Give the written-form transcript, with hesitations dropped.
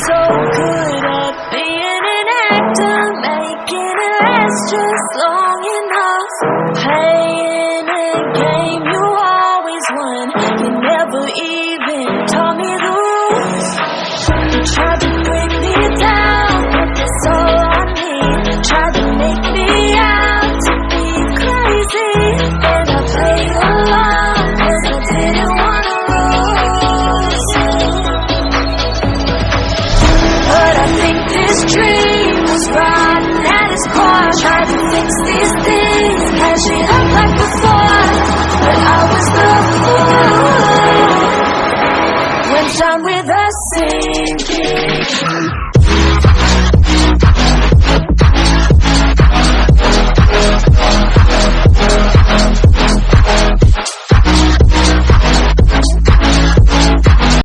so good at being an actor, making it last just long enough. Playing a game you always won, you never even taught me the rules. You tried to bring me down, but that's all I need. Tried to make me out to be crazy, and I played along, 'cause I didn't wanna lose. But I think this dream was rotten at its core. Tried to fix these things, patch it up like before, but I was the fool. Went down with a sinking.